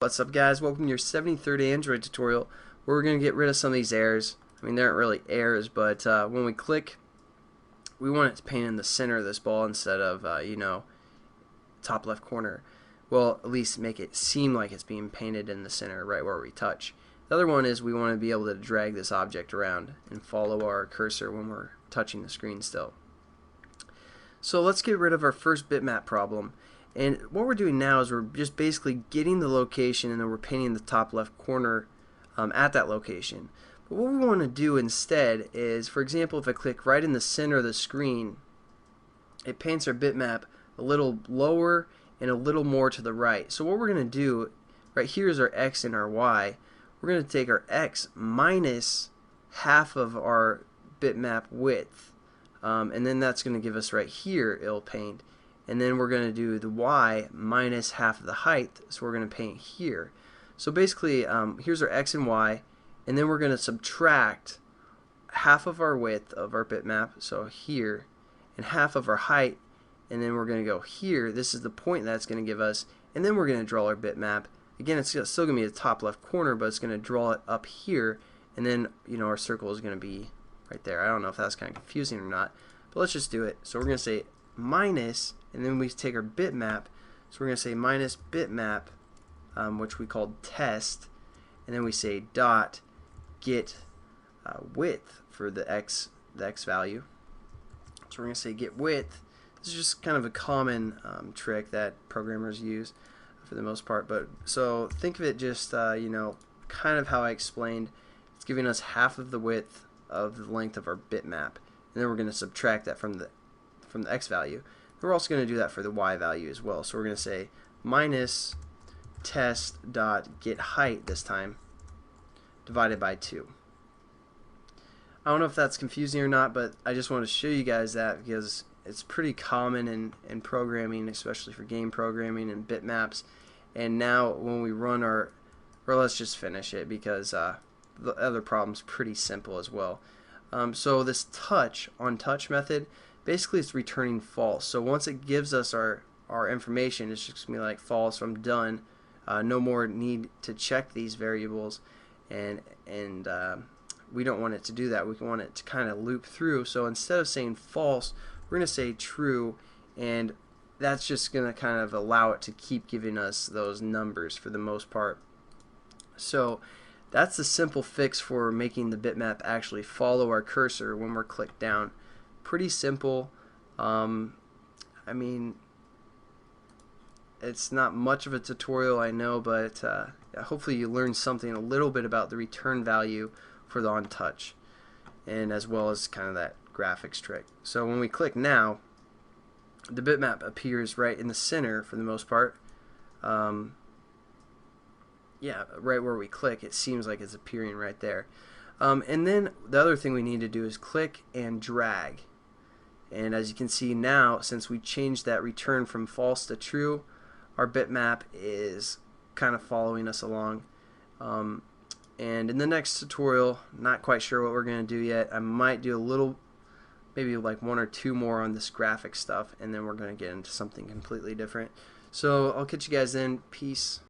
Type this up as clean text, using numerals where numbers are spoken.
What's up, guys? Welcome to your 73rd Android tutorial where we're going to get rid of some of these errors. I mean, they aren't really errors, but when we click, we want it to paint in the center of this ball instead of, top left corner. Well, at least make it seem like it's being painted in the center right where we touch. The other one is we want to be able to drag this object around and follow our cursor when we're touching the screen still. So let's get rid of our first bitmap problem. And what we're doing now is we're just basically getting the location and then we're painting the top left corner at that location. But what we want to do instead is, for example, if I click right in the center of the screen, it paints our bitmap a little lower and a little more to the right. So what we're going to do, right here is our X and our Y. We're going to take our X minus half of our bitmap width. And then that's going to give us right here, it'll paint. And then we're going to do the Y minus half of the height, so we're going to paint here. So basically, here's our X and Y, and then we're going to subtract half of our width of our bitmap, so here, and half of our height, and then we're going to go here. This is the point that's going to give us, and then we're going to draw our bitmap. Again, it's still going to be the top left corner, but it's going to draw it up here, and then our circle is going to be right there. I don't know if that's kind of confusing or not, but let's just do it. So we're going to say minus, and then we take our bitmap, so we're going to say minus bitmap, which we called test, and then we say dot get width for the x value. So we're going to say get width. This is just kind of a common trick that programmers use for the most part, but so think of it just kind of how I explained. It's giving us half of the width of the length of our bitmap, and then we're going to subtract that from the x value. We're also going to do that for the y value as well. So we're going to say minus test dot get height this time divided by 2. I don't know if that's confusing or not, but I just want to show you guys that because it's pretty common in programming, especially for game programming and bitmaps. And now when we run or let's just finish it because the other problem's pretty simple as well. So this touch on touch method, basically it's returning false. So once it gives us our information, it's just going to be like false, I'm done. No more need to check these variables, and we don't want it to do that. We want it to kind of loop through. So instead of saying false, we're going to say true, and that's just going to kind of allow it to keep giving us those numbers for the most part. So that's the simple fix for making the bitmap actually follow our cursor when we're clicked down. Pretty simple. I mean, it's not much of a tutorial, I know, but hopefully you learned something a little bit about the return value for the on touch, and as well as kind of that graphics trick. So when we click now, the bitmap appears right in the center for the most part. Yeah, right where we click, it seems like it's appearing right there. And then the other thing we need to do is click and drag. And as you can see now, since we changed that return from false to true, our bitmap is kind of following us along. And in the next tutorial, not quite sure what we're going to do yet. I might do a little, maybe like 1 or 2 more on this graphic stuff, and then we're going to get into something completely different. So I'll catch you guys then. Peace.